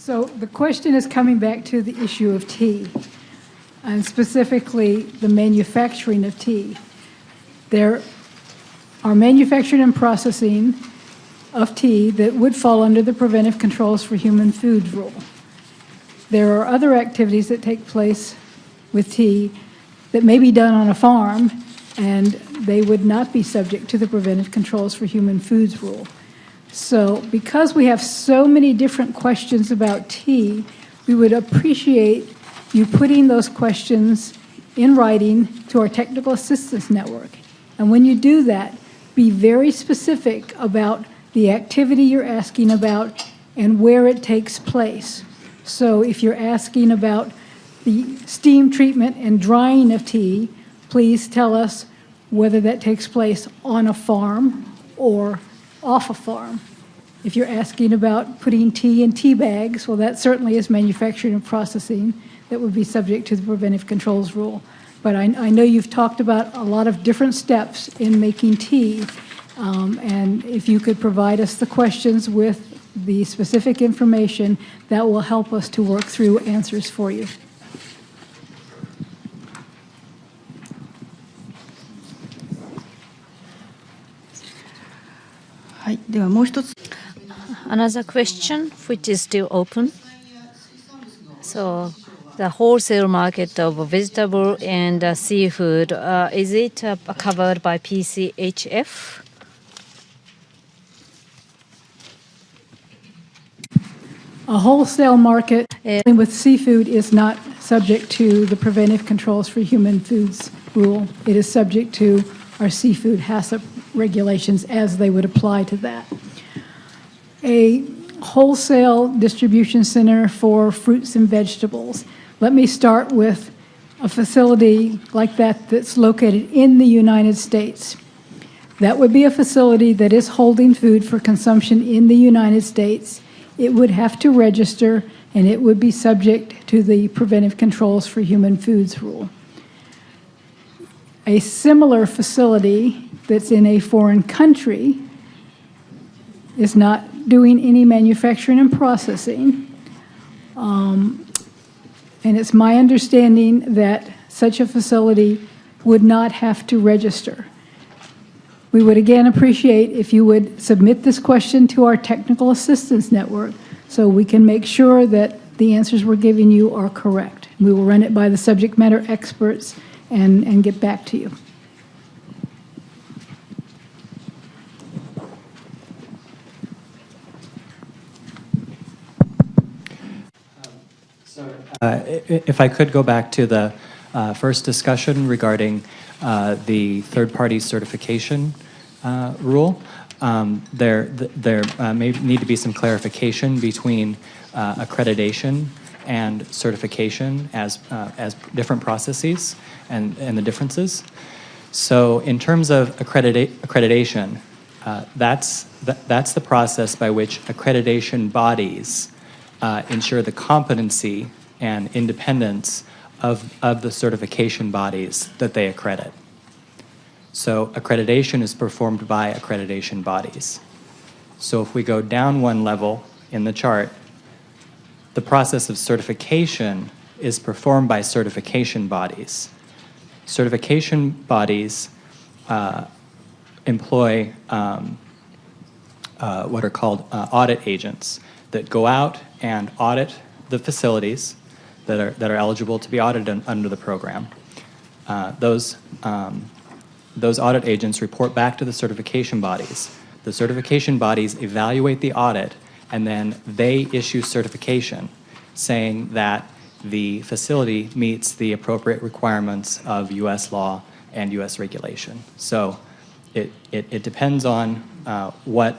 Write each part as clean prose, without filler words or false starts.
So the question is coming back to the issue of tea, and specifically the manufacturing of tea. There are manufacturing and processing of tea that would fall under the Preventive Controls for Human Foods rule. There are other activities that take place with tea that may be done on a farm, and they would not be subject to the Preventive Controls for Human Foods rule. So because we have so many different questions about tea, we would appreciate you putting those questions in writing to our Technical Assistance Network. And when you do that, be very specific about the activity you're asking about and where it takes place. So if you're asking about the steam treatment and drying of tea, please tell us whether that takes place on a farm or off a farm. If you're asking about putting tea in tea bags, well, that certainly is manufacturing and processing that would be subject to the preventive controls rule. But I know you've talked about a lot of different steps in making tea, and if you could provide us the questions with the specific information, that will help us to work through answers for you. Another question, which is still open. So the wholesale market of vegetable and seafood, is it covered by PCHF? A wholesale market with seafood is not subject to the Preventive Controls for Human Foods rule. It is subject to our seafood HACCP regulations as they would apply to that. A wholesale distribution center for fruits and vegetables. Let me start with a facility like that that's located in the United States. That would be a facility that is holding food for consumption in the United States. It would have to register, and it would be subject to the Preventive Controls for Human Foods rule. A similar facility that's in a foreign country is not doing any manufacturing and processing. And it's my understanding that such a facility would not have to register. We would again appreciate if you would submit this question to our Technical Assistance Network so we can make sure that the answers we're giving you are correct. We will run it by the subject matter experts and get back to you. If I could go back to the first discussion regarding the third-party certification rule, there may need to be some clarification between accreditation and certification as different processes and the differences. So in terms of accreditation, that's the process by which accreditation bodies ensure the competency and independence of the certification bodies that they accredit. So accreditation is performed by accreditation bodies. So if we go down one level in the chart, the process of certification is performed by certification bodies. Certification bodies employ what are called audit agents that go out and audit the facilities that are eligible to be audited under the program. Those audit agents report back to the certification bodies. The certification bodies evaluate the audit, and then they issue certification saying that the facility meets the appropriate requirements of U.S. law and U.S. regulation. So it depends on what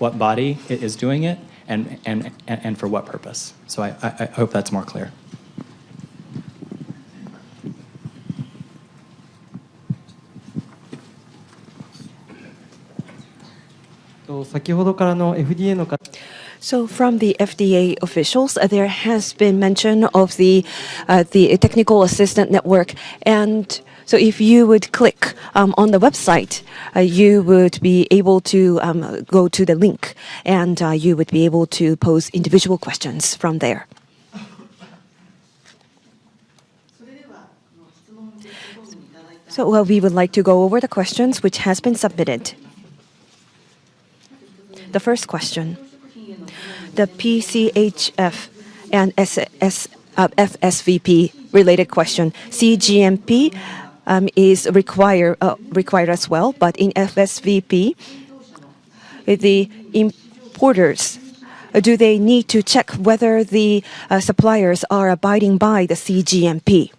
body is doing it and for what purpose. So I hope that's more clear. So from the FDA officials, there has been mention of the technical assistant network, and So if you would click on the website, you would be able to go to the link, and you would be able to pose individual questions from there. So we would like to go over the questions which has been submitted. The first question. The PCHF and FSVP related question. CGMP is required as well, but in FSVP, the importers, do they need to check whether the suppliers are abiding by the CGMP?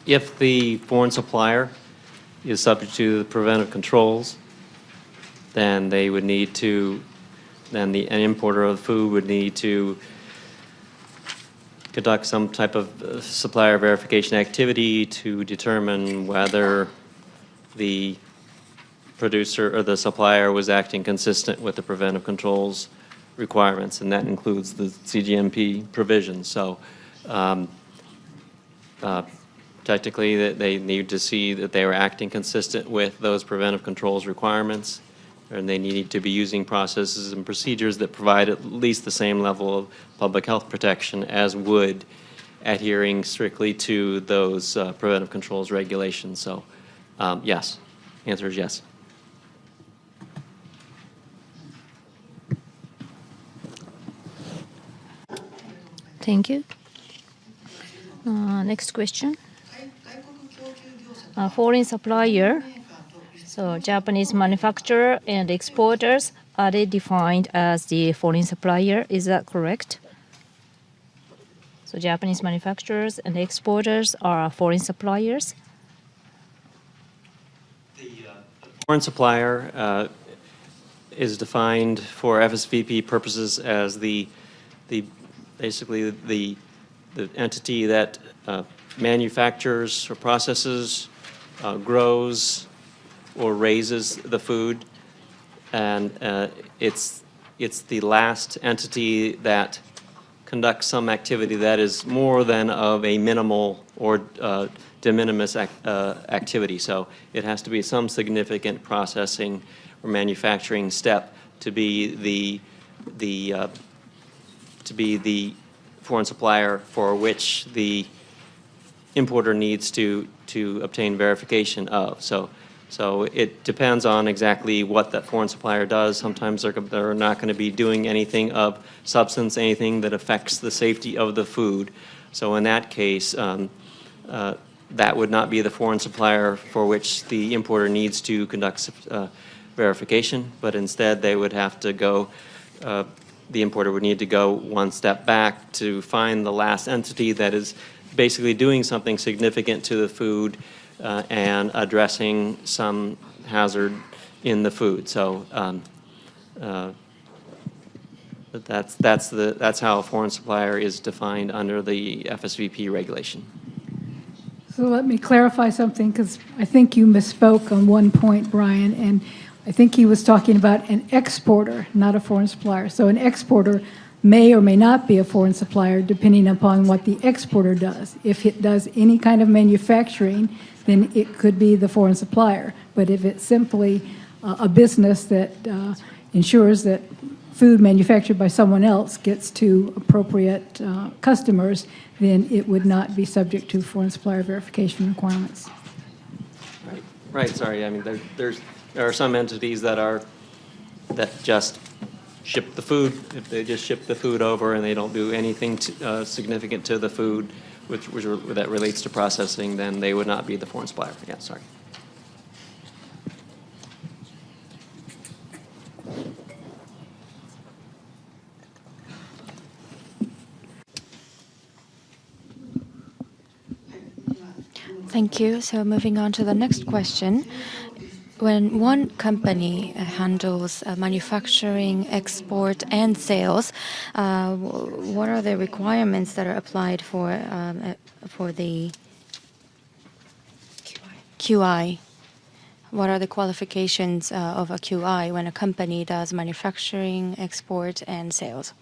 If the foreign supplier is subject to the preventive controls, then they would need to, then an importer of food would need to conduct some type of supplier verification activity to determine whether the producer or the supplier was acting consistent with the preventive controls requirements, and that includes the CGMP provisions. So technically, they need to see that they were acting consistent with those preventive controls requirements, and they need to be using processes and procedures that provide at least the same level of public health protection as would adhering strictly to those preventive controls regulations. So, yes, answer is yes. Thank you. Next question. Foreign supplier, so Japanese manufacturer and exporters, are they defined as the foreign supplier? Is that correct? So Japanese manufacturers and exporters are foreign suppliers? The foreign supplier is defined for FSVP purposes as basically the entity that manufactures or processes, grows or raises the food, and it's the last entity that conducts some activity that is more than of a minimal or de minimis activity. So it has to be some significant processing or manufacturing step to be the foreign supplier for which the importer needs to obtain verification of. So it depends on exactly what that foreign supplier does. Sometimes they're not going to be doing anything of substance, anything that affects the safety of the food. So in that case, that would not be the foreign supplier for which the importer needs to conduct verification, but instead they would have to go, the importer would need to go one step back to find the last entity that is basically doing something significant to the food and addressing some hazard in the food. So that's how a foreign supplier is defined under the FSVP regulation. So let me clarify something, because I think you misspoke on one point, Brian, and I think he was talking about an exporter, not a foreign supplier. So an exporter may or may not be a foreign supplier, depending upon what the exporter does. If it does any kind of manufacturing, then it could be the foreign supplier. But if it's simply a business that ensures that food manufactured by someone else gets to appropriate customers, then it would not be subject to foreign supplier verification requirements. Right. Sorry. I mean, there are some entities that just ship the food. If they just ship the food over and they don't do anything significant to the food, that relates to processing, then they would not be the foreign supplier. Yeah. Sorry. Thank you. So moving on to the next question. When one company handles manufacturing, export, and sales, what are the requirements that are applied for the QI? What are the qualifications of a QI when a company does manufacturing, export, and sales?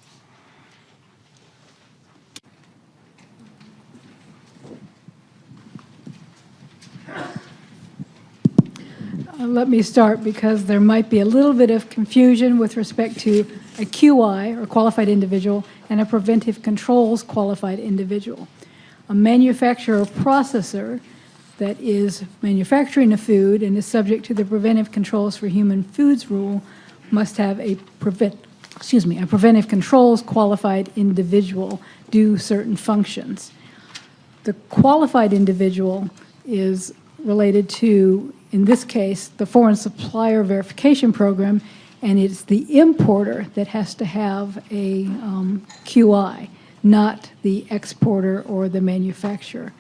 Let me start because there might be a little bit of confusion with respect to a QI, or qualified individual, and a preventive controls qualified individual. A manufacturer or processor that is manufacturing a food and is subject to the preventive controls for human foods rule must have a preventive controls qualified individual do certain functions. The qualified individual is related to, in this case, the Foreign Supplier Verification Program, and it's the importer that has to have a QI, not the exporter or the manufacturer.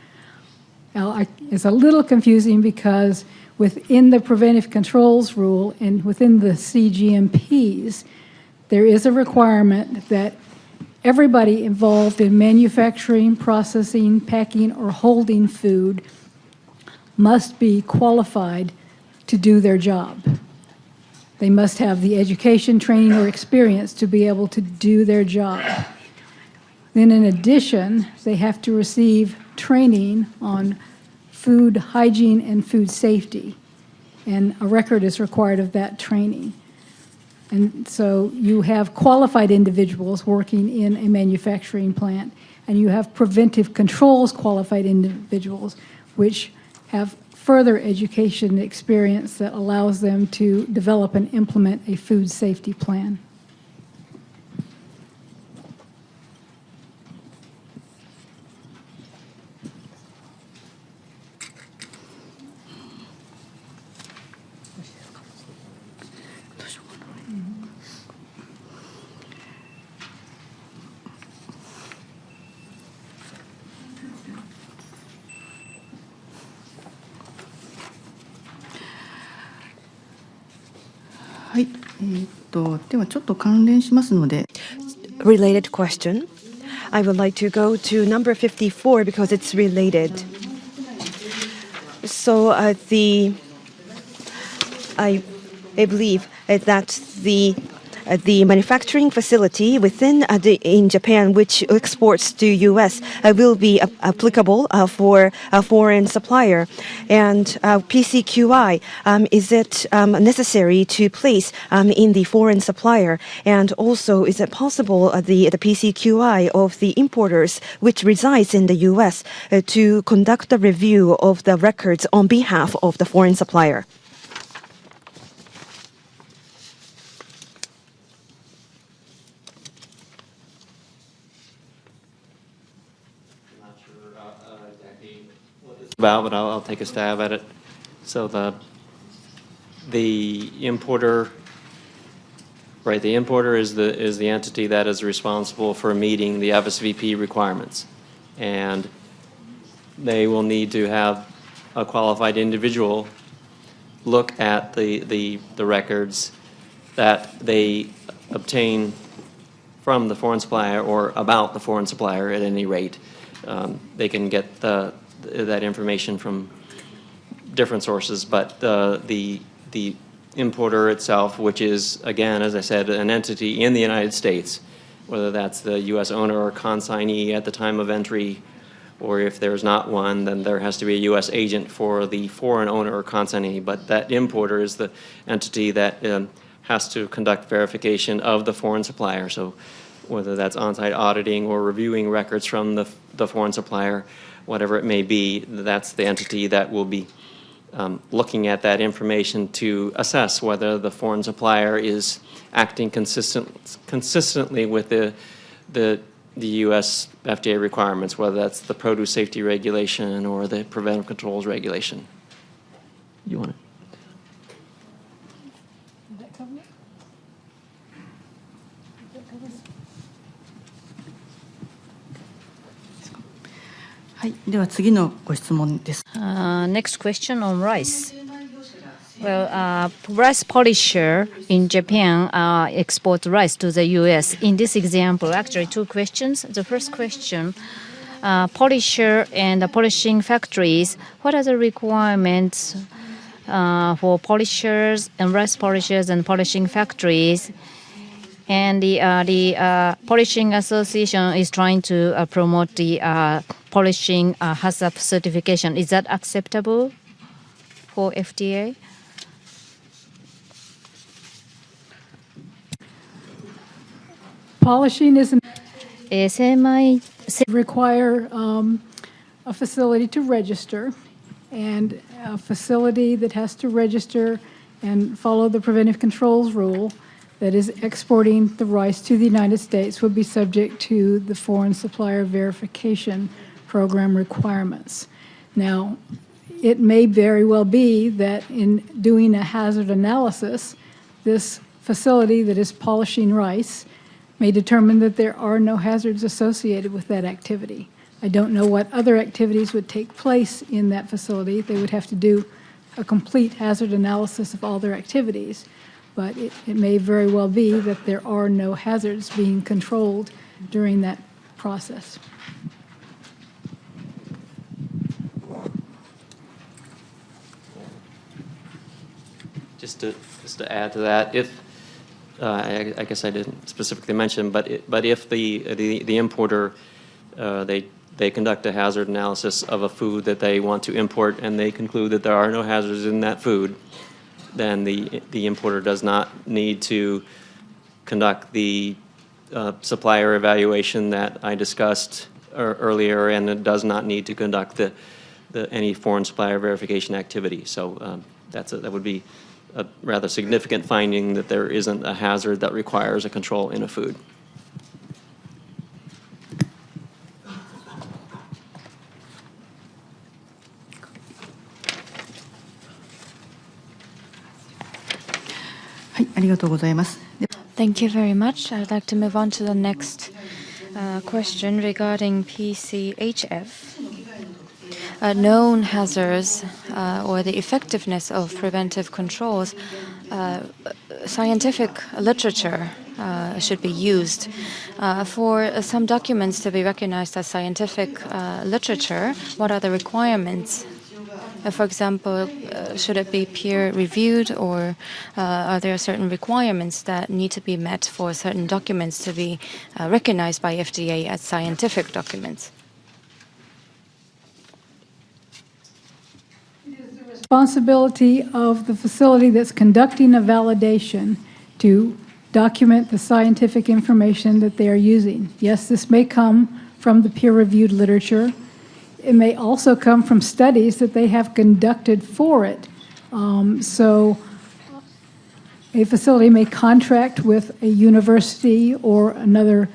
Now, it's a little confusing because within the preventive controls rule and within the CGMPs, there is a requirement that everybody involved in manufacturing, processing, packing, or holding food must be qualified to do their job. They must have the education, training, or experience to be able to do their job. Then in addition, they have to receive training on food hygiene and food safety, and a record is required of that training. And so you have qualified individuals working in a manufacturing plant, and you have preventive controls qualified individuals, which have further education experience that allows them to develop and implement a food safety plan. Related question. I would like to go to number 54 because it's related. So I believe that the manufacturing facility within in Japan, which exports to U.S., will be applicable for a foreign supplier. And PCQI, is it necessary to place in the foreign supplier? And also, is it possible the PCQI of the importers which resides in the U.S. To conduct a review of the records on behalf of the foreign supplier? About, but I'll take a stab at it. So the importer, right? The importer is the entity that is responsible for meeting the FSVP requirements, and they will need to have a qualified individual look at the records that they obtain from the foreign supplier or about the foreign supplier at any rate. They can get that information from different sources, but the importer itself, which is, again, as I said, an entity in the United States, whether that's the U.S. owner or consignee at the time of entry, or if there's not one, then there has to be a U.S. agent for the foreign owner or consignee. But that importer is the entity that has to conduct verification of the foreign supplier. So whether that's on-site auditing or reviewing records from the foreign supplier, whatever it may be, that's the entity that will be looking at that information to assess whether the foreign supplier is acting consistently with the U.S. FDA requirements, whether that's the produce safety regulation or the preventive controls regulation. You want it? Did that cover it? Did that cover it? Next question on rice. Well, rice polisher in Japan export rice to the U.S. In this example, actually two questions. The first question, polisher and polishing factories, what are the requirements for polishers and rice polishers and polishing factories. And the Polishing Association is trying to promote the polishing HACCP certification. Is that acceptable for FDA? Polishing isn't semi require a facility to register, and a facility that has to register and follow the preventive controls rule that is exporting the rice to the United States would be subject to the foreign supplier verification program requirements. Now, it may very well be that in doing a hazard analysis, this facility that is polishing rice may determine that there are no hazards associated with that activity. I don't know what other activities would take place in that facility. They would have to do a complete hazard analysis of all their activities, but it may very well be that there are no hazards being controlled during that process. Just to add to that, if I guess I didn't specifically mention, but if the importer they conduct a hazard analysis of a food that they want to import and they conclude that there are no hazards in that food, then the importer does not need to conduct the supplier evaluation that I discussed earlier, and it does not need to conduct any foreign supplier verification activity. So that would be a rather significant finding that there isn't a hazard that requires a control in a food. Thank you very much. I'd like to move on to the next question regarding PCHF. Known hazards or the effectiveness of preventive controls, scientific literature should be used. For some documents to be recognized as scientific literature, what are the requirements? For example, should it be peer-reviewed, or are there certain requirements that need to be met for certain documents to be recognized by FDA as scientific documents? Responsibility of the facility that's conducting a validation to document the scientific information that they are using. Yes, this may come from the peer-reviewed literature. It may also come from studies that they have conducted for it. So a facility may contract with a university or another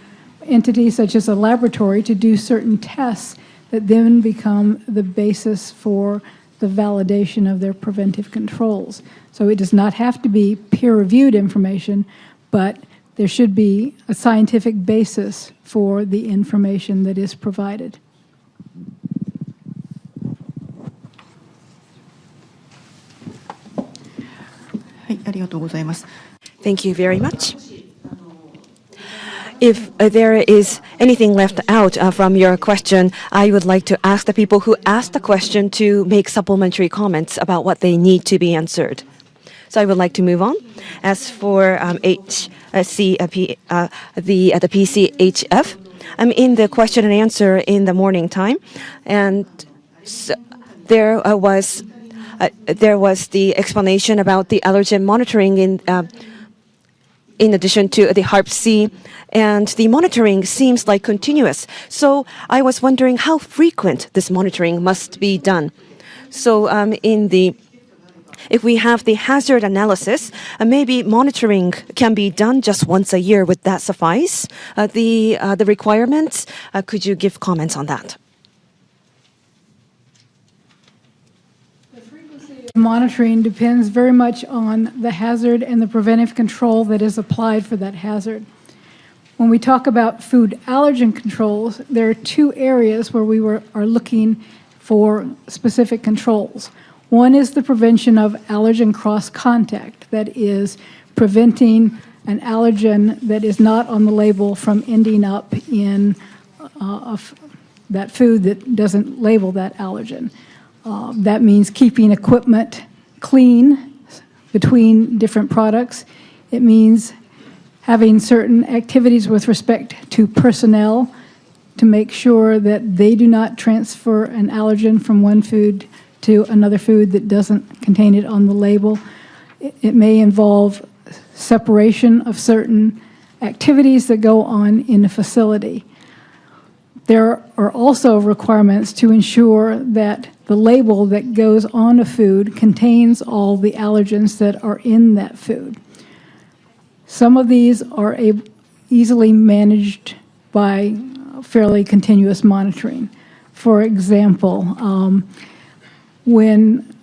entity, such as a laboratory, to do certain tests that then become the basis for the validation of their preventive controls. So it does not have to be peer-reviewed information, but there should be a scientific basis for the information that is provided. Thank you very much. If there is anything left out from your question, I would like to ask the people who asked the question to make supplementary comments about what they need to be answered. So I would like to move on. As for the PCHF, I'm in the question and answer in the morning time, and so there was the explanation about the allergen monitoring in addition to the HARP-C, and the monitoring seems like continuous. So I was wondering how frequent this monitoring must be done. So if we have the hazard analysis, maybe monitoring can be done just once a year. Would that suffice? The requirements, could you give comments on that? Monitoring depends very much on the hazard and the preventive control that is applied for that hazard. When we talk about food allergen controls, there are two areas where we are looking for specific controls. One is the prevention of allergen cross-contact, that is preventing an allergen that is not on the label from ending up in that food that doesn't label that allergen. That means keeping equipment clean between different products. It means having certain activities with respect to personnel to make sure that they do not transfer an allergen from one food to another food that doesn't contain it on the label. It may involve separation of certain activities that go on in a facility. There are also requirements to ensure that the label that goes on a food contains all the allergens that are in that food. Some of these are easily managed by fairly continuous monitoring. For example, when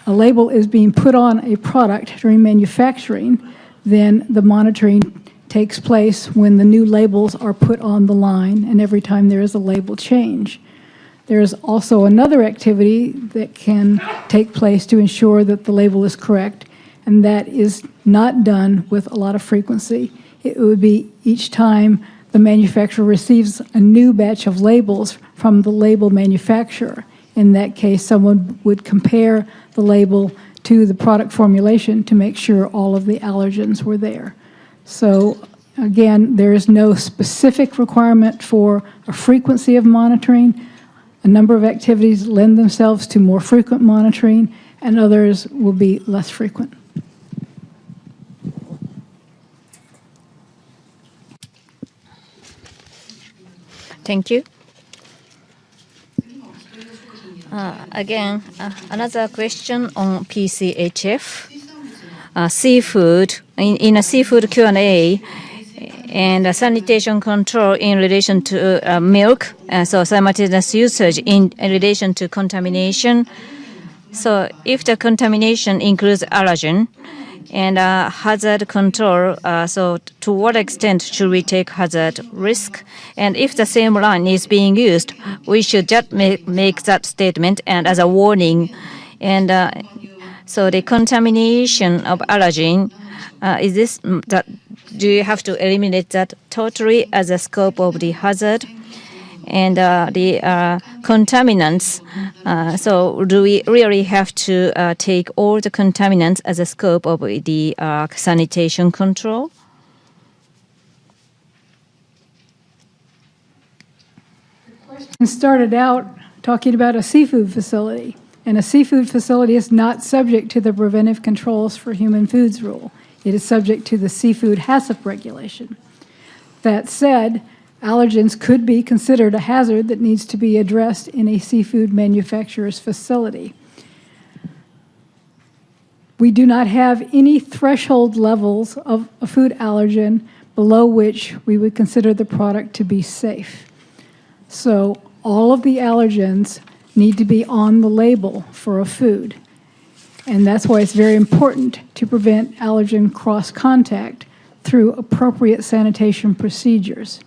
a label is being put on a product during manufacturing, then the monitoring takes place when the new labels are put on the line and every time there is a label change. There is also another activity that can take place to ensure that the label is correct, and that is not done with a lot of frequency. It would be each time the manufacturer receives a new batch of labels from the label manufacturer. In that case, someone would compare the label to the product formulation to make sure all of the allergens were there. So again, there is no specific requirement for a frequency of monitoring. A number of activities lend themselves to more frequent monitoring, and others will be less frequent. Thank you. Again, another question on PCHF. Seafood, in a seafood Q&A, and sanitation control in relation to milk, so simultaneous usage in relation to contamination. So if the contamination includes allergen and hazard control, so to what extent should we take hazard risk? And if the same line is being used, we should just make that statement and as a warning. And so the contamination of allergen, is this that do you have to eliminate that totally as a scope of the hazard? And the contaminants, so do we really have to take all the contaminants as a scope of the sanitation control? And started out talking about a seafood facility, and a seafood facility is not subject to the preventive controls for human foods rule. It is subject to the seafood HACCP regulation. That said, allergens could be considered a hazard that needs to be addressed in a seafood manufacturer's facility. We do not have any threshold levels of a food allergen below which we would consider the product to be safe. So all of the allergens need to be on the label for a food. And that's why it's very important to prevent allergen cross-contact through appropriate sanitation procedures.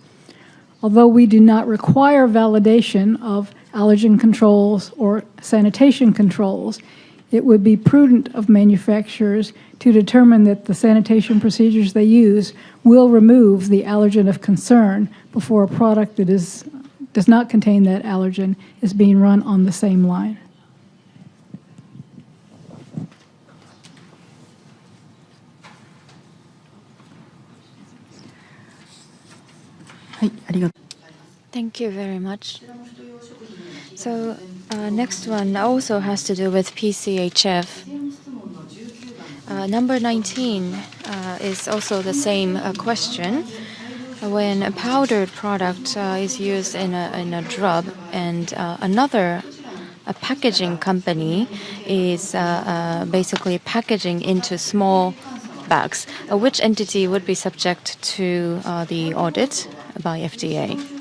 Although we do not require validation of allergen controls or sanitation controls, it would be prudent of manufacturers to determine that the sanitation procedures they use will remove the allergen of concern before a product that does not contain that allergen is being run on the same line. Thank you very much. So next one also has to do with PCHF. Number 19 is also the same question. When a powdered product is used in a drug and another packaging company is basically packaging into small bags, which entity would be subject to the audit by FDA?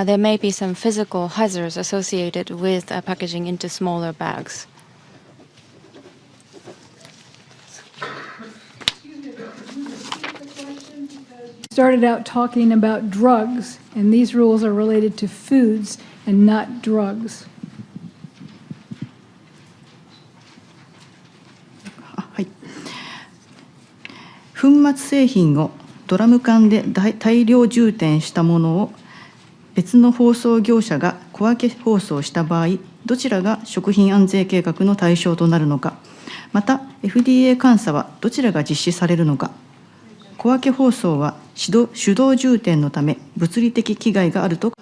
There may be some physical hazards associated with packaging into smaller bags. Started out talking about drugs, and these rules are related to foods and not drugs. はい。粉末製品をドラム缶で大量充填したものを別の包装業者が小分け包装した場合、どちらが食品安全計画の対象となるのか、また FDA 監査はどちらが実施されるのか、小分け包装は手動充填のため物理的危害があると。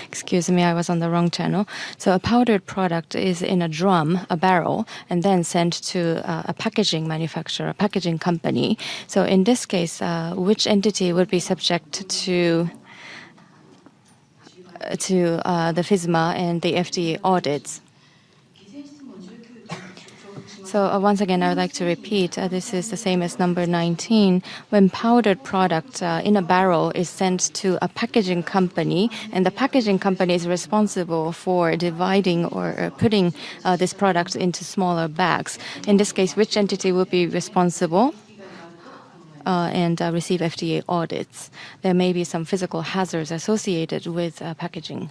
Excuse me, I was on the wrong channel. So a powdered product is in a drum, a barrel, and then sent to a packaging manufacturer, a packaging company. So in this case, which entity would be subject to the FSMA and the FDA audits? So once again, I would like to repeat, this is the same as number 19. When powdered product in a barrel is sent to a packaging company, and the packaging company is responsible for dividing or putting this product into smaller bags. In this case, which entity will be responsible and receive FDA audits? There may be some physical hazards associated with packaging.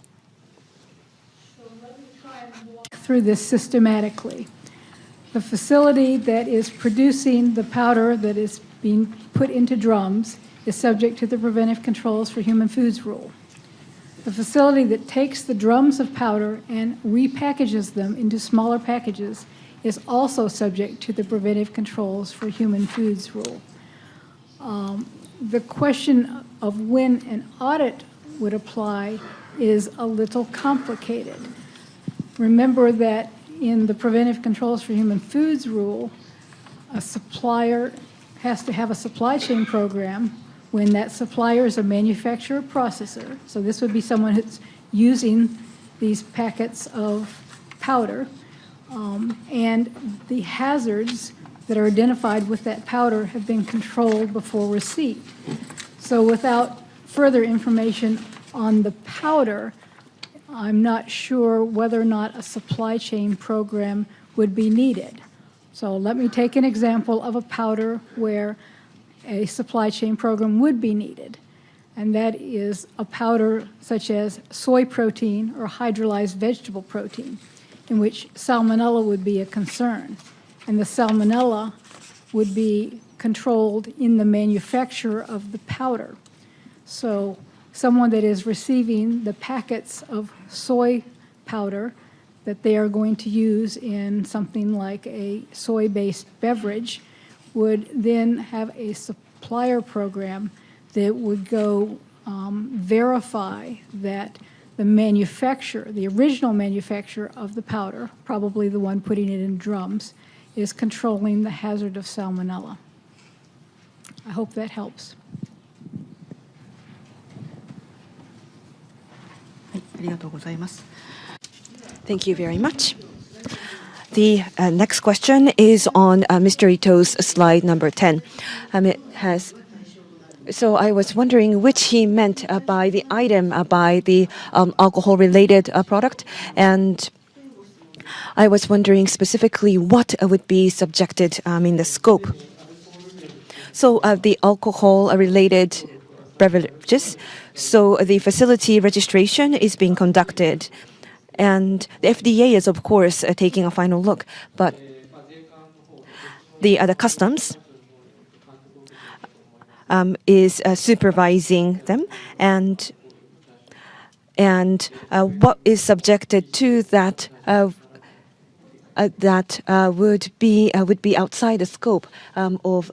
Through this systematically. The facility that is producing the powder that is being put into drums is subject to the Preventive Controls for Human Foods rule. The facility that takes the drums of powder and repackages them into smaller packages is also subject to the Preventive Controls for Human Foods rule. The question of when an audit would apply is a little complicated. Remember that in the Preventive Controls for Human Foods rule, a supplier has to have a supply chain program when that supplier is a manufacturer processor. So this would be someone who's using these packets of powder. And the hazards that are identified with that powder have been controlled before receipt. So without further information on the powder, I'm not sure whether or not a supply chain program would be needed. So let me take an example of a powder where a supply chain program would be needed, and that is a powder such as soy protein or hydrolyzed vegetable protein, in which salmonella would be a concern. And the salmonella would be controlled in the manufacture of the powder. So someone that is receiving the packets of soy powder that they are going to use in something like a soy-based beverage would then have a supplier program that would go verify that the manufacturer, the original manufacturer of the powder, probably the one putting it in drums, is controlling the hazard of salmonella. I hope that helps. はい、ありがとうございます。 Thank you very much. The next question is on Mr. Ito's slide number 10. It has. So I was wondering which he meant by the item, by the alcohol-related product, and I was wondering specifically what would be subjected in the scope. So the alcohol-related beverages. So the facility registration is being conducted, and the FDA is of course taking a final look, but the customs is supervising them, and what is subjected to that would be outside the scope of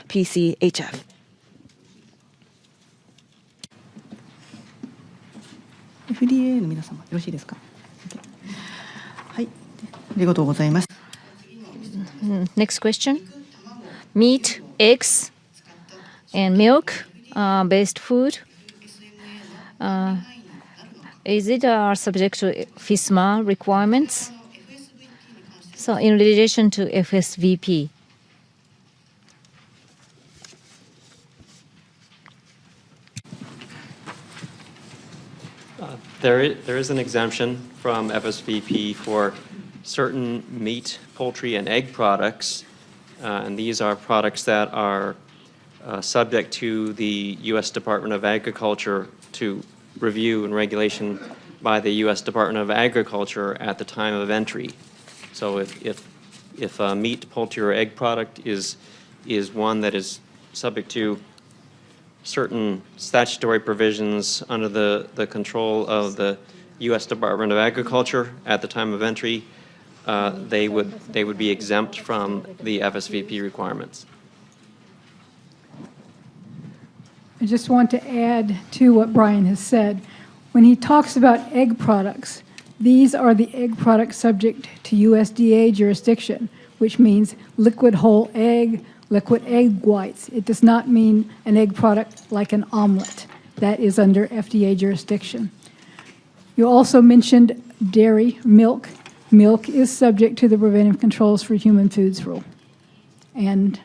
PCHF. FDA の皆様、よろしいですか。はい、ありがとうございます。 Next question. Meat, eggs, and milk based food. Is it subject to FSMA requirements? So in relation to FSVP. There is an exemption from FSVP for certain meat, poultry, and egg products, and these are products that are subject to the U.S. Department of Agriculture to review and regulation by the U.S. Department of Agriculture at the time of entry. So if a meat, poultry, or egg product is one that is subject to certain statutory provisions under the control of the U.S. Department of Agriculture at the time of entry, they would be exempt from the FSVP requirements. I just want to add to what Brian has said. When he talks about egg products, these are the egg products subject to USDA jurisdiction, which means liquid whole egg, liquid egg whites. It does not mean an egg product like an omelet. That is under FDA jurisdiction. You also mentioned dairy, milk. Milk is subject to the preventive controls for human foods rule and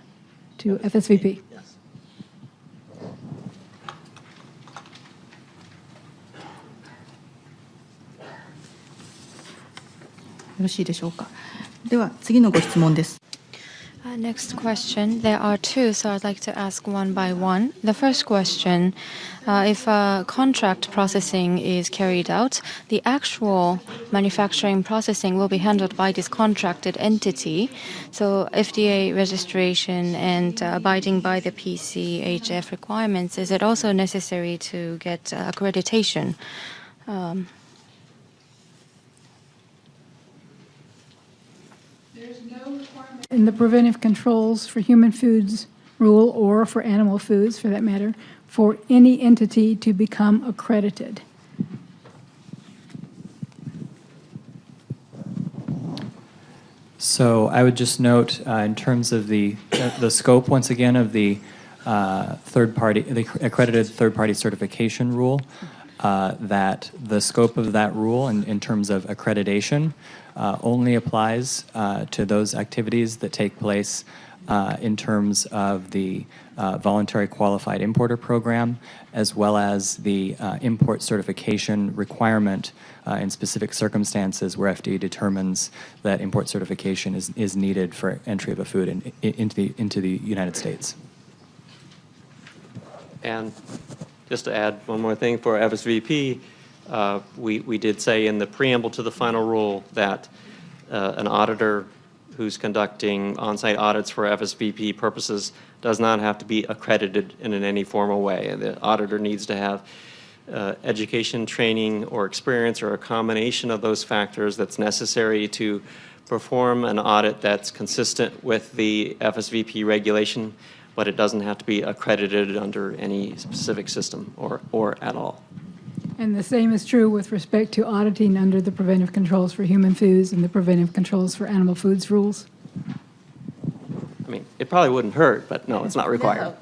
to FSVP.よろしいでしょうか。では次のご質問です。Next question. There are two, so I'd like to ask one by one. The first question, if contract processing is carried out, the actual manufacturing processing will be handled by this contracted entity. So FDA registration and abiding by the PCHF requirements, is it also necessary to get accreditation? In the preventive controls for human foods rule, or for animal foods for that matter, for any entity to become accredited. So I would just note in terms of the scope, once again, of the the accredited third-party certification rule, that the scope of that rule in terms of accreditation only applies to those activities that take place in terms of the voluntary qualified importer program, as well as the import certification requirement in specific circumstances where FDA determines that import certification is needed for entry of a food into the United States. And just to add one more thing for FSVP, we did say in the preamble to the final rule that an auditor who's conducting on-site audits for FSVP purposes does not have to be accredited in any formal way. The auditor needs to have education, training, or experience, or a combination of those factors that's necessary to perform an audit that's consistent with the FSVP regulation, but it doesn't have to be accredited under any specific system or at all. And the same is true with respect to auditing under the preventive controls for human foods and the preventive controls for animal foods rules. I mean, it probably wouldn't hurt, but no, it's not required.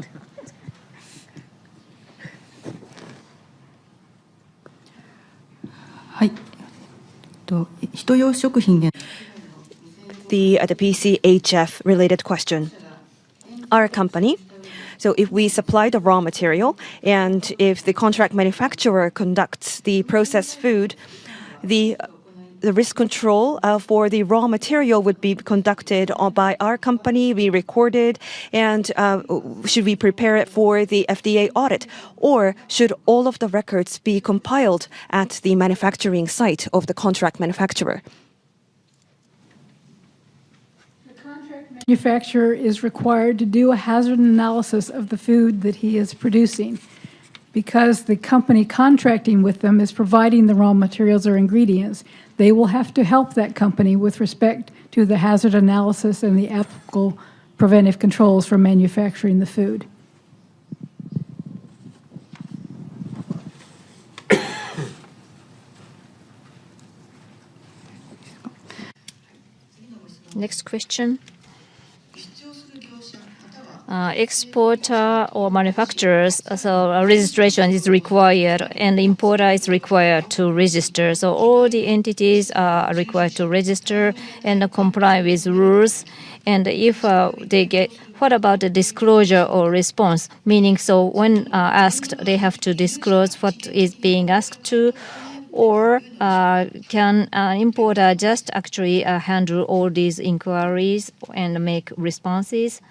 The PCHF related question. Our company, so if we supply the raw material and if the contract manufacturer conducts the processed food, the risk control for the raw material would be conducted by our company, we record it, and should we prepare it for the FDA audit? Or should all of the records be compiled at the manufacturing site of the contract manufacturer? Manufacturer is required to do a hazard analysis of the food that he is producing. Because the company contracting with them is providing the raw materials or ingredients, they will have to help that company with respect to the hazard analysis and the applicable preventive controls for manufacturing the food. Next question. Exporter or manufacturers, so registration is required and importer is required to register. So all the entities are required to register and comply with rules. And if they get, what about the disclosure or response? Meaning, so when asked, they have to disclose what is being asked to, or can an importer just actually handle all these inquiries and make responses,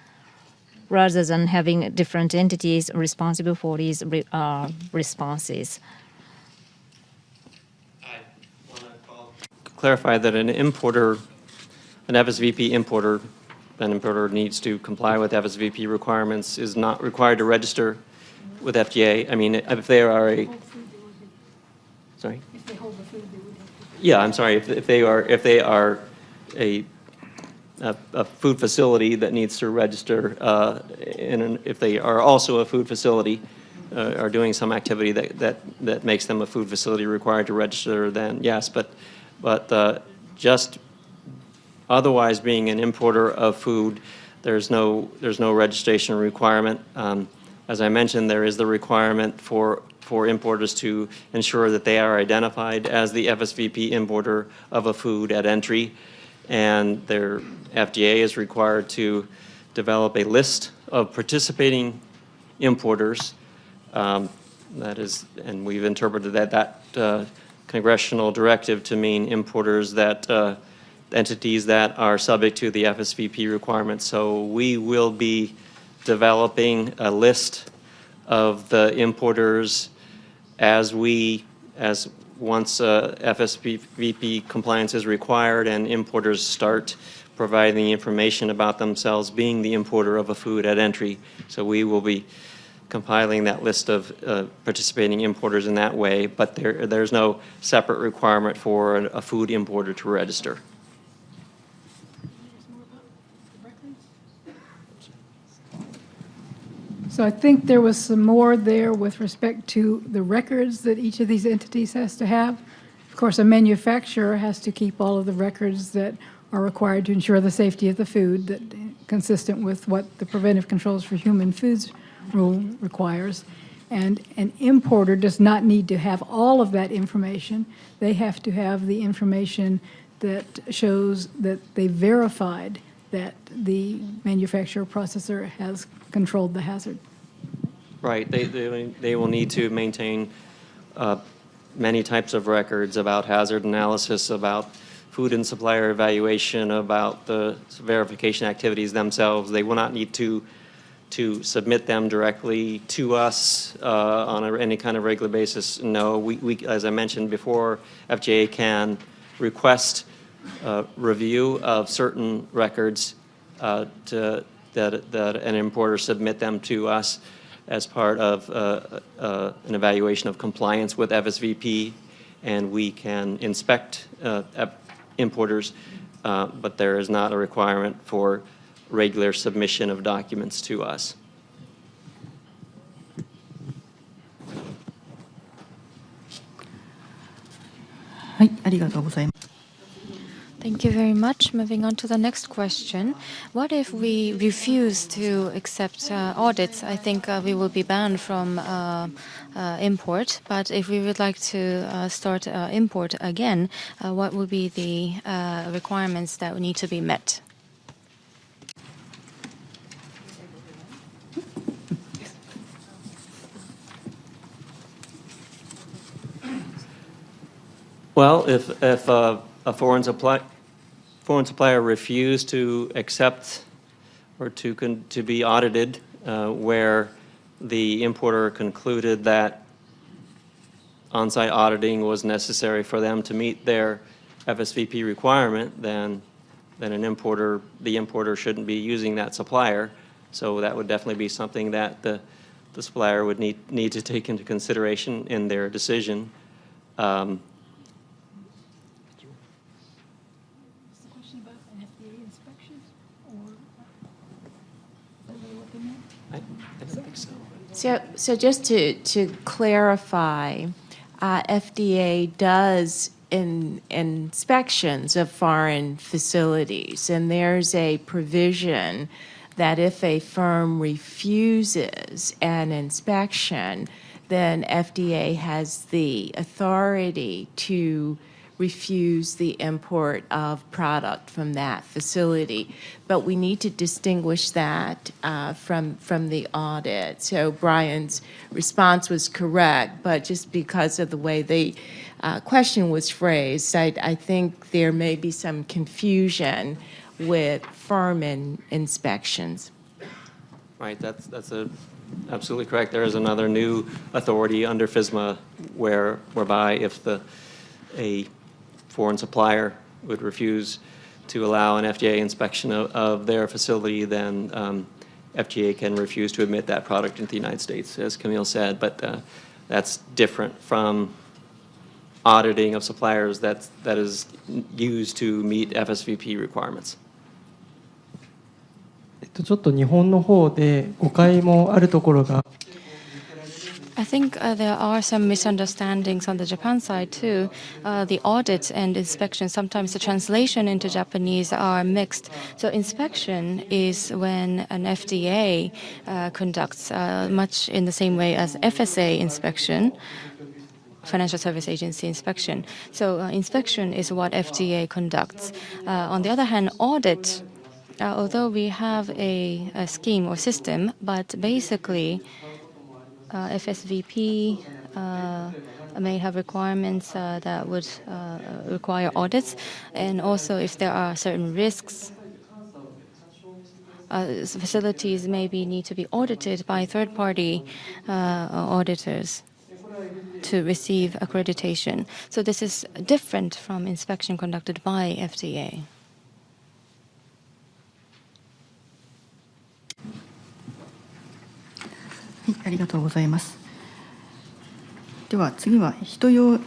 rather than having different entities responsible for these responses? I want to clarify that an importer, an FSVP importer, an importer needs to comply with FSVP requirements, is not required to register with FDA. I mean, if they are a, sorry? If they hold the food, they would have to. Yeah, I'm sorry, if they are a food facility that needs to register, if they are also a food facility, are doing some activity that makes them a food facility required to register, then yes, but just otherwise being an importer of food, there's no registration requirement. As I mentioned, there is the requirement for importers to ensure that they are identified as the FSVP importer of a food at entry, and their FDA is required to develop a list of participating importers. That is, and we've interpreted that congressional directive to mean importers that entities that are subject to the FSVP requirements. So we will be developing a list of the importers as once FSVP compliance is required and importers start providing information about themselves being the importer of a food at entry. So we will be compiling that list of participating importers in that way, but there's no separate requirement for a food importer to register. So I think there was some more there with respect to the records that each of these entities has to have. Of course, a manufacturer has to keep all of the records that are required to ensure the safety of the food, that consistent with what the Preventive Controls for Human Foods rule requires. And an importer does not need to have all of that information. They have to have the information that shows that they verified that the manufacturer processor has controlled the hazard. Right. They will need to maintain many types of records about hazard analysis, about food and supplier evaluation, about the verification activities themselves. They will not need to submit them directly to us on any kind of regular basis. No, we, as I mentioned before, FJA can request review of certain records that an importer submit them to us as part of an evaluation of compliance with FSVP, and we can inspect importers, but there is not a requirement for regular submission of documents to us. はい、ありがとうございます。 Thank you very much. Moving on to the next question. What if we refuse to accept audits? I think we will be banned from import. But if we would like to start import again, what would be the requirements that need to be met? Well, if a foreign supplier refused to accept or to be audited, where the importer concluded that on-site auditing was necessary for them to meet their FSVP requirement, then the importer shouldn't be using that supplier. So that would definitely be something that the supplier would need to take into consideration in their decision. So just to clarify, FDA does inspections of foreign facilities, and there's a provision that if a firm refuses an inspection, then FDA has the authority to refuse the import of product from that facility. But we need to distinguish that from the audit. So Brian's response was correct, but just because of the way the question was phrased, I think there may be some confusion with firm inspections. Right, that's absolutely correct. There is another new authority under FSMA whereby if a foreign supplier would refuse to allow an FDA inspection of their facility, then FGA can refuse to admit that product into the United States, as Camille said, but that's different from auditing of suppliers that is used to meet FSVP requirements. ちょっと日本の方で誤解もあるところが I think there are some misunderstandings on the Japan side too. The audit and inspection, sometimes the translation into Japanese are mixed. So inspection is when an FDA conducts much in the same way as FSA inspection, Financial Service Agency inspection. So inspection is what FDA conducts. On the other hand, audit, although we have a scheme or system, but basically FSVP may have requirements that would require audits, and also if there are certain risks, facilities maybe need to be audited by third-party auditors to receive accreditation. So this is different from inspection conducted by FDA. はい、ありがとうございます。では次は人用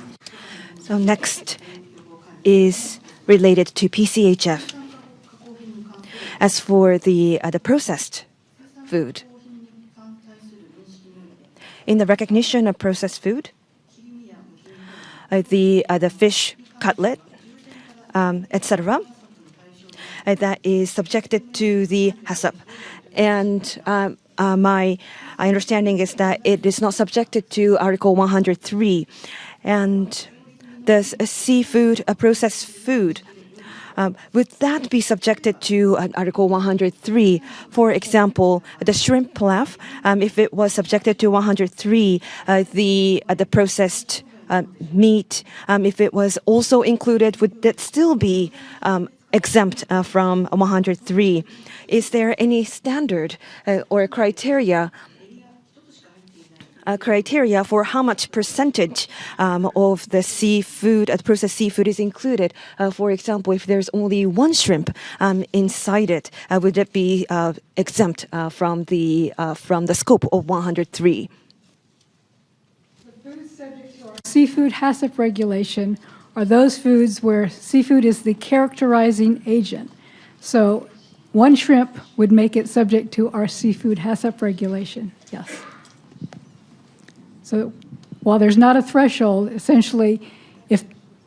So next is related to PCHF. As for the processed food, in the recognition of processed food, the fish cutlet, etc., that is subjected to the HACCP. And my understanding is that it is not subjected to Article 103. And the seafood, processed food, would that be subjected to Article 103? For example, the shrimp pilaf, if it was subjected to 103, the processed meat, if it was also included, would that still be exempt from 103? Is there any standard or criteria for how much percentage of the seafood, processed seafood is included? For example, if there's only one shrimp inside it, would it be exempt from the scope of 103? Seafood HACCP regulation are those foods where seafood is the characterizing agent. So one shrimp would make it subject to our seafood HACCP regulation, yes. So while there's not a threshold, essentially, if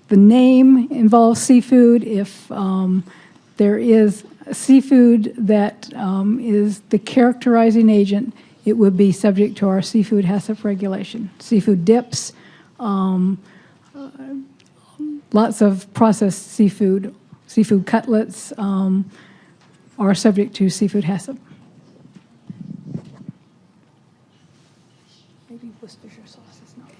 the name involves seafood, if there is seafood that is the characterizing agent, it would be subject to our seafood HACCP regulation. Seafood dips, lots of processed seafood, seafood cutlets are subject to seafood HACCP. Maybe Worcestershire sauce is not.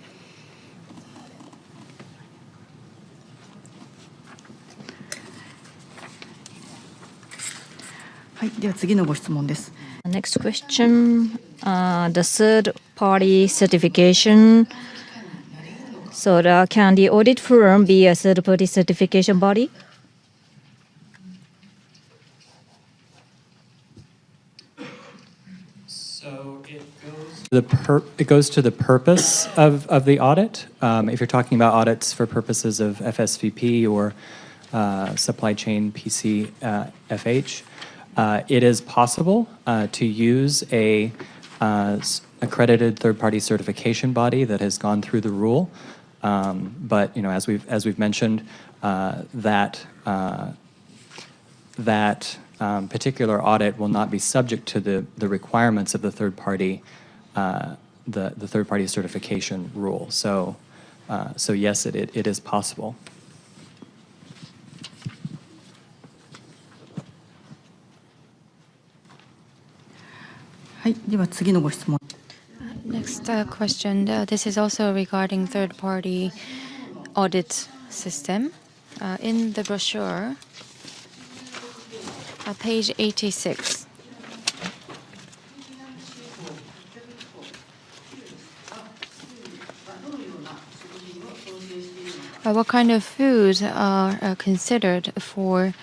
Next question, the third-party certification. So can the audit firm be a third-party certification body? So it goes to the purpose of the audit. If you're talking about audits for purposes of FSVP or supply chain PCFH, it is possible to use a accredited third-party certification body that has gone through the rule. But as we've mentioned, that particular audit will not be subject to the requirements of the third-party third-party certification rule. So yes, it is possible. Next question. This is also regarding third-party audit system. In the brochure, page 86. What kind of foods are considered for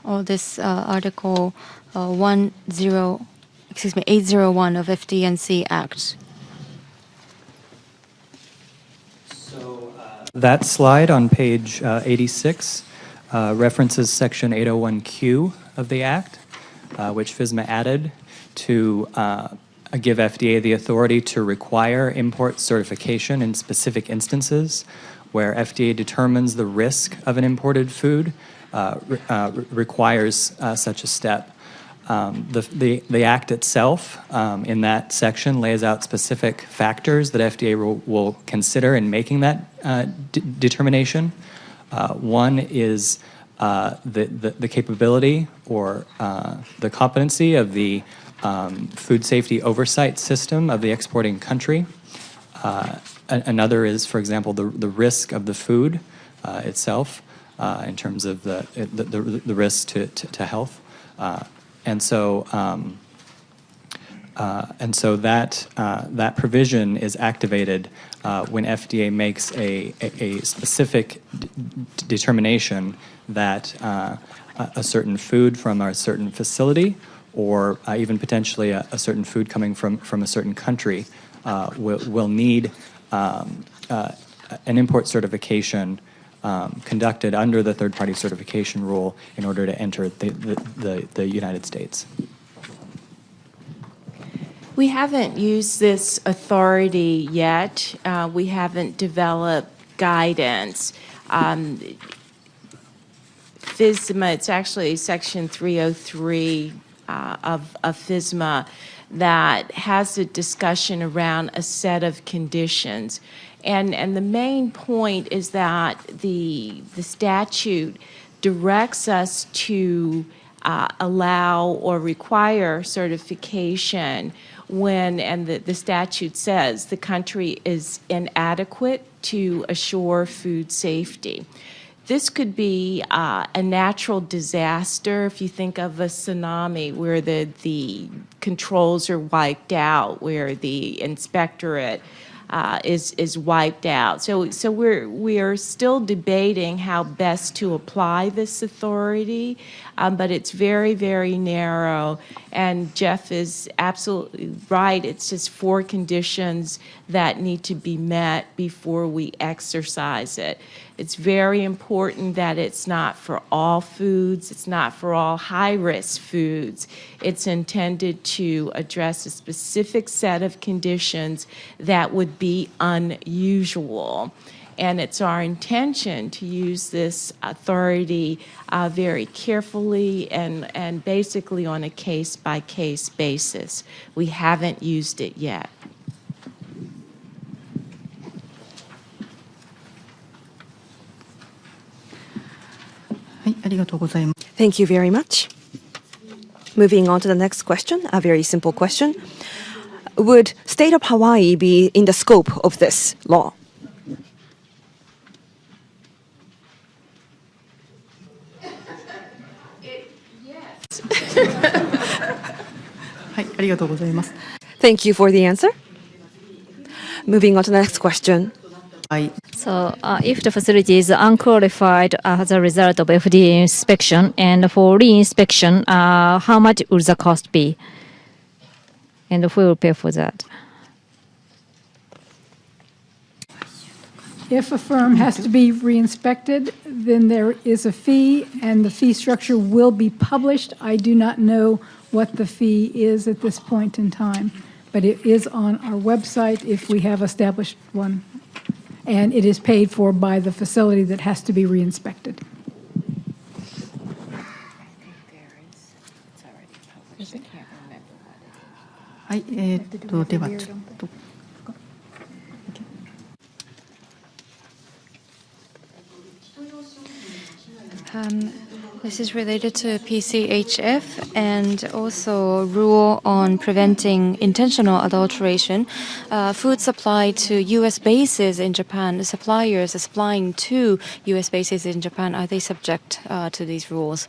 or this Article 801 of FD&C Act? That slide on page 86 references Section 801Q of the Act, which FSMA added to give FDA the authority to require import certification in specific instances where FDA determines the risk of an imported food requires such a step. The Act itself, in that section, lays out specific factors that FDA will consider in making that determination. One is the capability or the competency of the food safety oversight system of the exporting country. Another is, for example, the risk of the food itself in terms of the risk to health. And so that provision is activated when FDA makes a specific determination that a certain food from a certain facility, or even potentially a certain food coming from a certain country, will need an import certification conducted under the third-party certification rule in order to enter the United States. We haven't used this authority yet. We haven't developed guidance. FSMA, it's actually Section 303 of FSMA that has a discussion around a set of conditions. And the main point is that the statute directs us to allow or require certification when, and the statute says, the country is inadequate to assure food safety. This could be a natural disaster. If you think of a tsunami where the controls are wiped out, where the inspectorate is wiped out. So we are still debating how best to apply this authority, but it's very, very narrow. And Jeff is absolutely right. It's just 4 conditions that need to be met before we exercise it. It's very important that it's not for all foods. It's not for all high-risk foods. It's intended to address a specific set of conditions that would be unusual. And it's our intention to use this authority very carefully and basically on a case-by-case basis. We haven't used it yet. Thank you very much. Moving on to the next question, a very simple question. Would state of Hawaii be in the scope of this law? Thank you for the answer. Moving on to the next question. So if the facility is unqualified as a result of FDA inspection, and for re-inspection, how much would the cost be? And who will pay for that? If a firm has to be re-inspected, then there is a fee, and the fee structure will be published. I do not know what the fee is at this point in time, but it is on our website if we have established one. And it is paid for by the facility that has to be re-inspected. This is related to PCHF and also rule on preventing intentional adulteration. Food supplied to U.S. bases in Japan, the suppliers are supplying to U.S. bases in Japan, are they subject to these rules?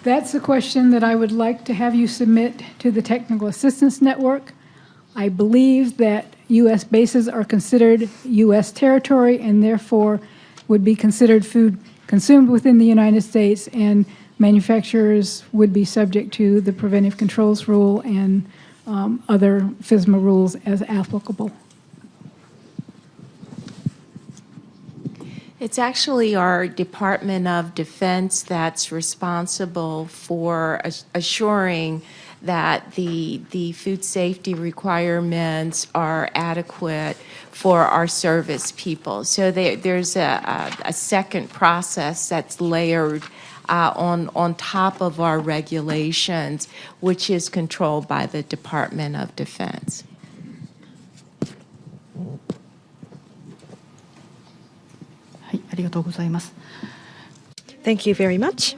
That's a question that I would like to have you submit to the Technical Assistance Network. I believe that U.S. bases are considered U.S. territory and therefore would be considered food consumed within the United States, and manufacturers would be subject to the preventive controls rule and other FSMA rules as applicable. It's actually our Department of Defense that's responsible for assuring that the food safety requirements are adequate for our service people. So there's a second process that's layered on top of our regulations, which is controlled by the Department of Defense. Thank you very much.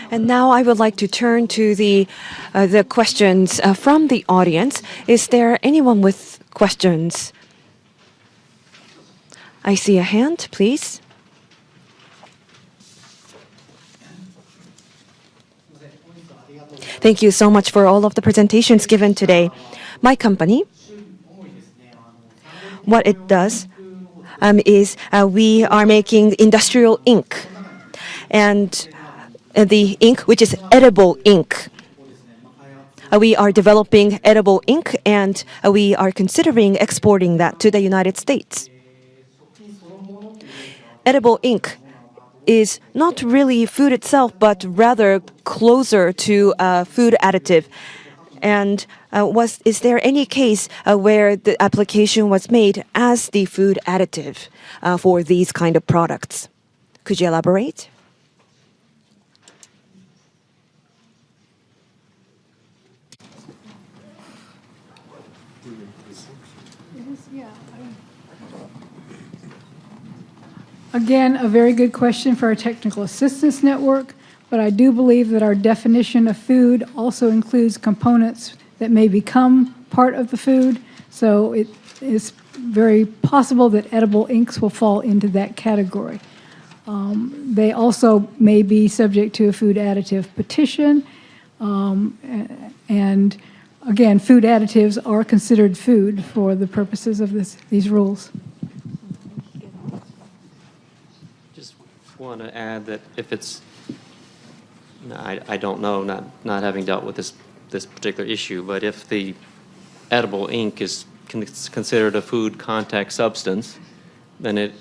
And now I would like to turn to the questions from the audience. Is there anyone with questions? I see a hand, please. Thank you so much for all of the presentations given today. My company, what it does is we are making industrial ink. And the ink, which is edible ink. We are developing edible ink, and we are considering exporting that to the United States. Edible ink is not really food itself, but rather closer to food additive. And is there any case where the application was made as the food additive for these kind of products? Could you elaborate? Again, a very good question for our technical assistance network, but I do believe that our definition of food also includes components that may become part of the food. So it is very possible that edible inks will fall into that category. They also may be subject to a food additive petition. And again, food additives are considered food for the purposes of these rules. Just want to add that if it's, I don't know, not having dealt with this particular issue, but if the edible ink is considered a food contact substance, then it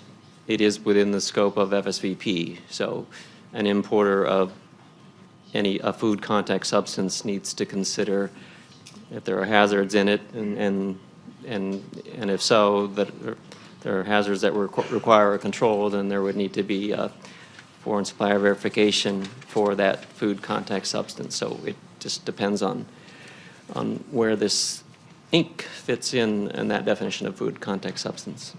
is within the scope of FSVP. So an importer of a food contact substance needs to consider if there are hazards in it, and if so, that there are hazards that require a control, then there would need to be a foreign supplier verification for that food contact substance. So it just depends on where this ink fits in that definition of food contact substance.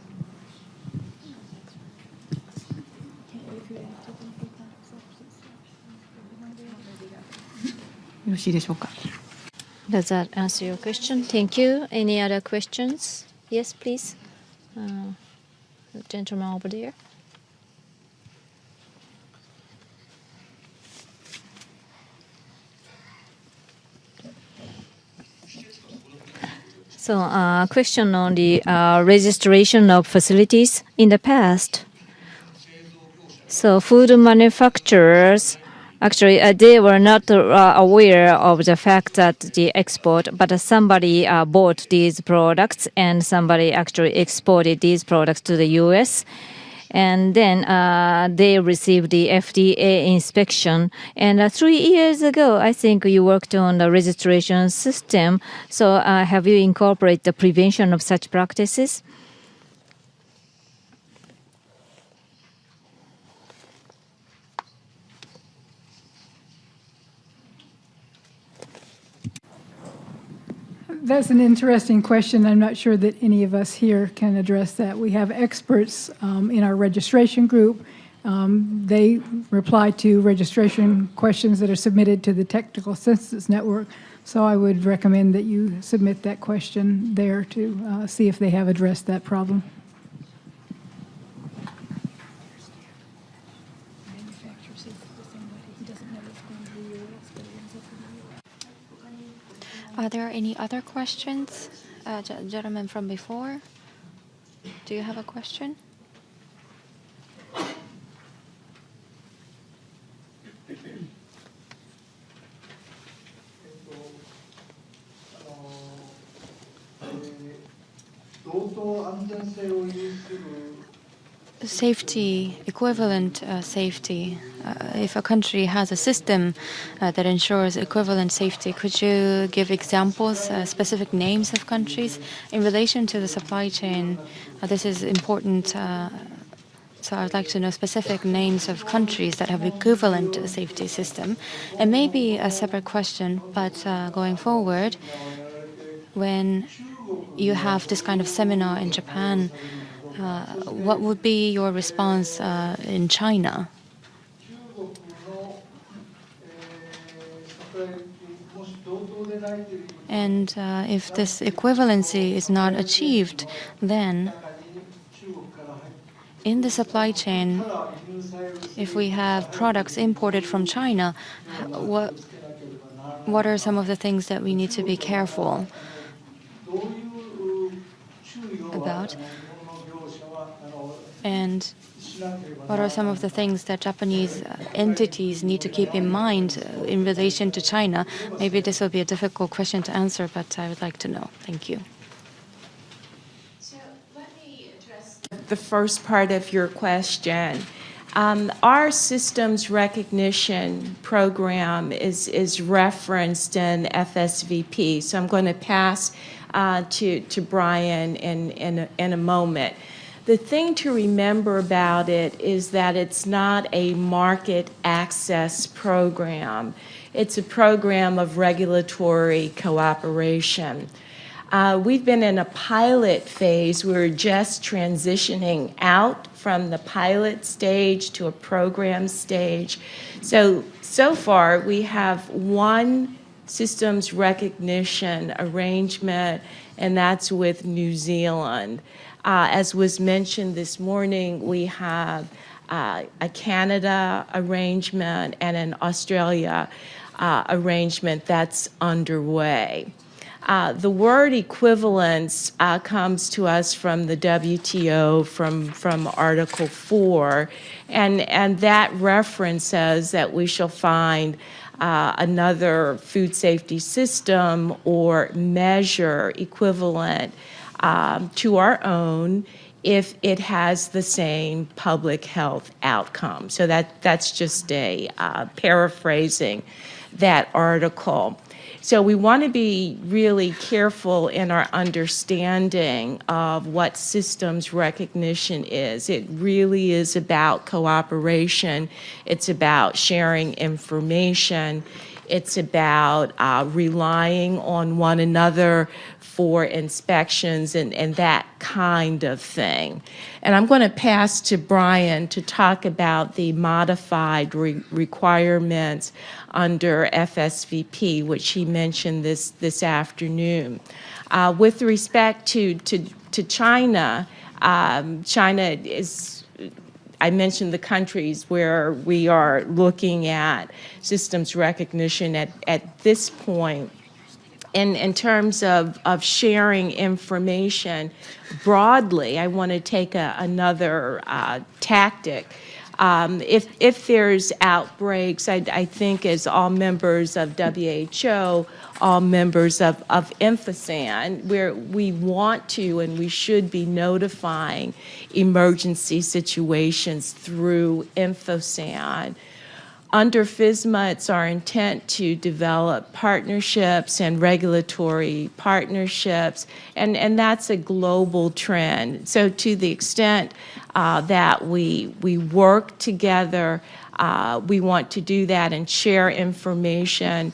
Does that answer your question? Thank you. Any other questions? Yes, please. The gentleman over there. So, question on the registration of facilities in the past. So, food manufacturers, actually, they were not aware of the fact that the export, but somebody bought these products and somebody actually exported these products to the U.S. And then they received the FDA inspection. And 3 years ago, I think you worked on the registration system. So have you incorporated the prevention of such practices? That's an interesting question. I'm not sure that any of us here can address that. We have experts in our registration group. They reply to registration questions that are submitted to the Technical Assistance Network. So I would recommend that you submit that question there to see if they have addressed that problem. Are there any other questions Gentleman from before, do you have a question? Safety, equivalent safety. If a country has a system that ensures equivalent safety, could you give examples, specific names of countries in relation to the supply chain? This is important. So I'd like to know specific names of countries that have equivalent safety system. And maybe a separate question, but going forward, when you have this kind of seminar in Japan, what would be your response in China? And if this equivalency is not achieved, then in the supply chain, if we have products imported from China, what are some of the things that we need to be careful about? And what are some of the things that Japanese entities need to keep in mind in relation to China? Maybe this will be a difficult question to answer, but I would like to know. Thank you. So let me address the first part of your question. Our systems recognition program is referenced in FSVP, so I'm going to pass to Brian in a moment. The thing to remember about it is that it's not a market access program. It's a program of regulatory cooperation. We've been in a pilot phase. We're just transitioning out from the pilot stage to a program stage. So far, we have one systems recognition arrangement, and that's with New Zealand. As was mentioned this morning, we have a Canada arrangement and an Australia arrangement that's underway. The word equivalence comes to us from the WTO, from Article 4, and that reference says that we shall find another food safety system or measure equivalent to our own if it has the same public health outcome. So that's just a paraphrasing that article. So we want to be really careful in our understanding of what systems recognition is. It really is about cooperation. It's about sharing information. It's about relying on one another for inspections and that kind of thing. And I'm going to pass to Brian to talk about the modified requirements under FSVP, which he mentioned this afternoon. With respect to China, China is, I mentioned the countries where we are looking at systems recognition at this point. In terms of sharing information broadly, I want to take another tactic. If there's outbreaks, I think as all members of WHO, all members of InfoSan, where we want to and we should be notifying emergency situations through InfoSan. Under FSMA, it's our intent to develop partnerships and regulatory partnerships, and that's a global trend. So to the extent that we work together, we want to do that and share information.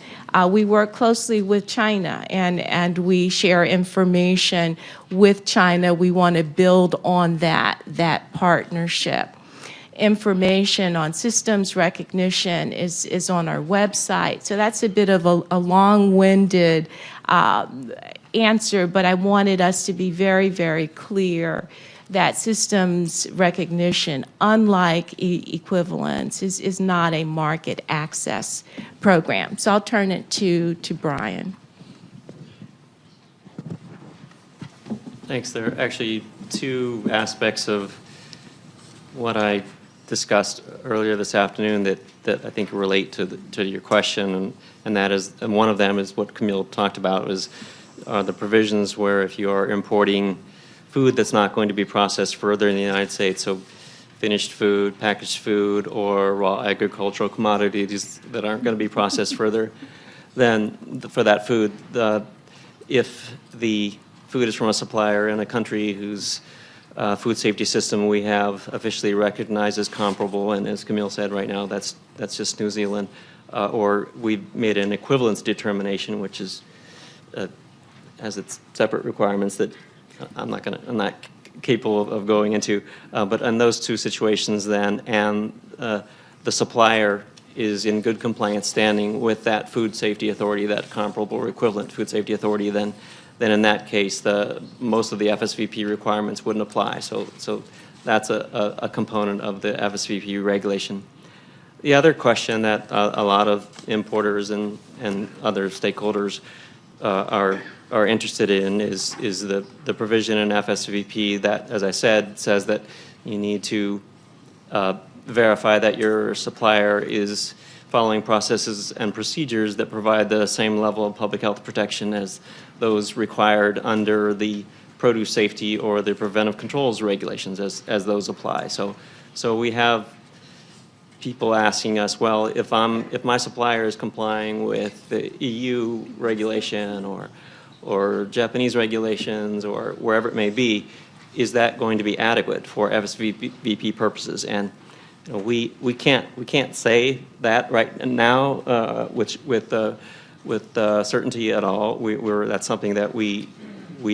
We work closely with China, and we share information with China. We want to build on that partnership. Information on systems recognition is on our website. So that's a bit of a long-winded answer, but I wanted us to be very, very clear that systems recognition, unlike equivalence, is not a market access program. So I'll turn it to Brian. Thanks. There are actually two aspects of what I discussed earlier this afternoon that I think relate to your question, and that is, and one of them is what Camille talked about, was the provisions where if you are importing food that's not going to be processed further in the United States, so finished food, packaged food, or raw agricultural commodities that aren't going to be processed further, then for that food, if the food is from a supplier in a country whose food safety system we have officially recognized as comparable, and as Camille said right now, that's just New Zealand, or we've made an equivalence determination, which is has its separate requirements that I'm not capable of going into, but in those two situations then, and the supplier is in good compliance standing with that food safety authority, that comparable or equivalent food safety authority, then in that case, most of the FSVP requirements wouldn't apply. So that's a component of the FSVP regulation. The other question that a lot of importers and other stakeholders are interested in is the provision in FSVP that, as I said, says that you need to verify that your supplier is following processes and procedures that provide the same level of public health protection as those required under the produce safety or the preventive controls regulations as those apply. So we have people asking us, well, if my supplier is complying with the EU regulation or Japanese regulations or wherever it may be, is that going to be adequate for FSVP purposes? And you know, we can't say that right now, with certainty at all. That's something that we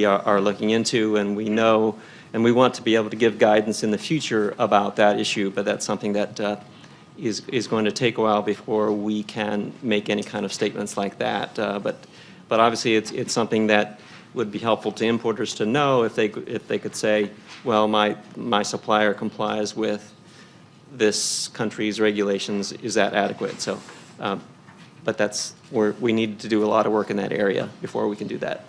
are looking into, and we know, and we want to be able to give guidance in the future about that issue. But that's something that is going to take a while before we can make any kind of statements like that. But obviously, it's something that would be helpful to importers to know if they could say, well, my supplier complies with this country's regulations. Is that adequate? So, but that's where we need to do a lot of work in that area before we can do that.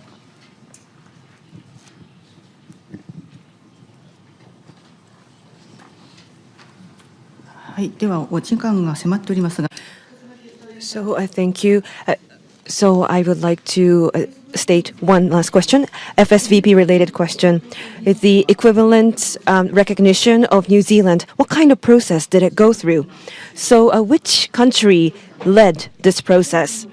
So thank you. So I would like to state one last question, FSVP-related question. The equivalent recognition of New Zealand, what kind of process did it go through? So which country led this process?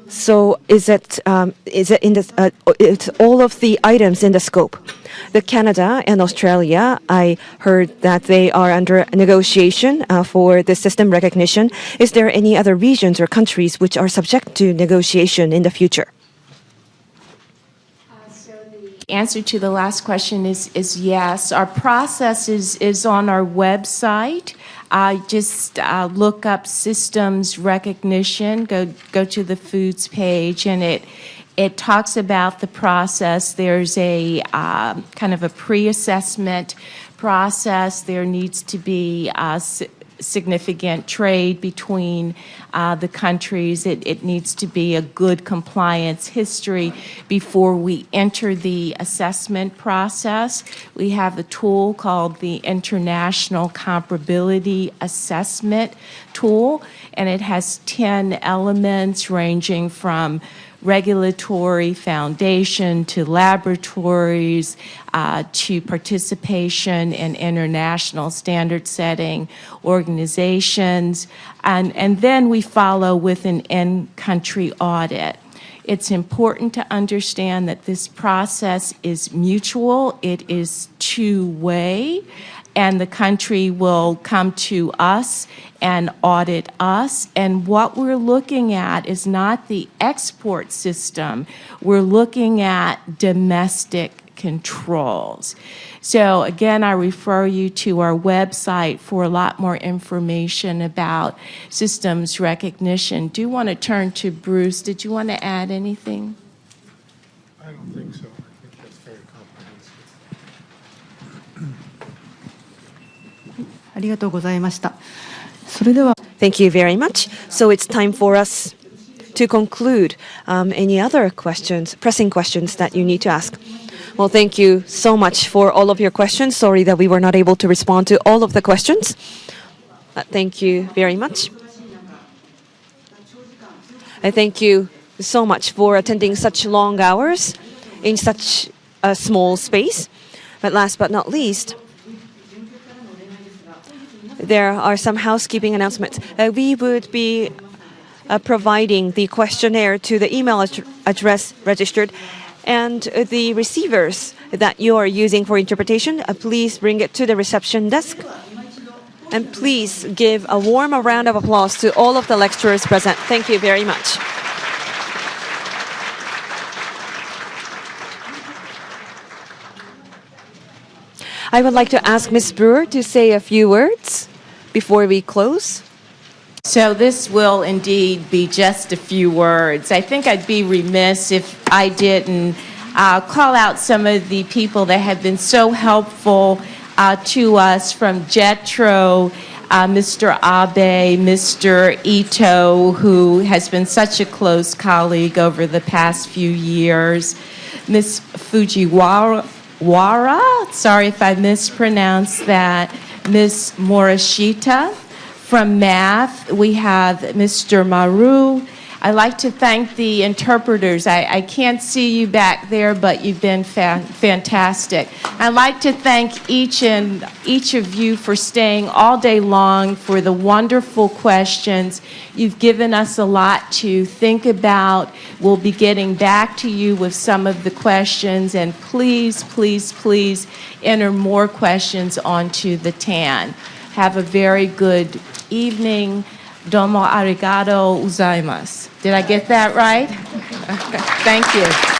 So is it in the, it's all of the items in the scope? The Canada and Australia, I heard that they are under negotiation for the system recognition. Is there any other regions or countries which are subject to negotiation in the future? Answer to the last question is yes. Our process is on our website. Just look up systems recognition, go to the foods page, and it talks about the process. There's a kind of a pre-assessment process. There needs to be significant trade between the countries. It needs to be a good compliance history before we enter the assessment process. We have a tool called the International Comparability Assessment Tool, and it has 10 elements ranging from regulatory foundation to laboratories to participation in international standard setting organizations, and then we follow with an in-country audit. It's important to understand that this process is mutual, it is two-way, and the country will come to us and audit us. And what we're looking at is not the export system, we're looking at domestic controls. So again, I refer you to our website for a lot more information about systems recognition. Do you want to turn to Bruce? Did you want to add anything? I don't think so. I think that's very comprehensive. ありがとうございました。それでは Thank you very much. So it's time for us to conclude. Any other questions, pressing questions that you need to ask? Well, thank you so much for all of your questions. Sorry that we were not able to respond to all of the questions. Thank you very much. Thank you so much for attending such long hours in such a small space. But last but not least, there are some housekeeping announcements. We would be providing the questionnaire to the email address registered, and the receivers that you are using for interpretation, please bring it to the reception desk. And please give a warm round of applause to all of the lecturers present. Thank you very much. I would like to ask Ms. Brewer to say a few words before we close. So this will indeed be just a few words. I think I'd be remiss if I didn't call out some of the people that have been so helpful to us, from JETRO, Mr. Abe, Mr. Ito, who has been such a close colleague over the past few years, Ms. Fujiwara, sorry if I mispronounced that, Ms. Morishita. From math, we have Mr. Maru. I'd like to thank the interpreters. I can't see you back there, but you've been fantastic. I'd like to thank each of you for staying all day long, for the wonderful questions. You've given us a lot to think about. We'll be getting back to you with some of the questions, and please, please, please enter more questions onto the TAN. Have a very good evening. Domo arigato gozaimasu. Did I get that right? Thank you.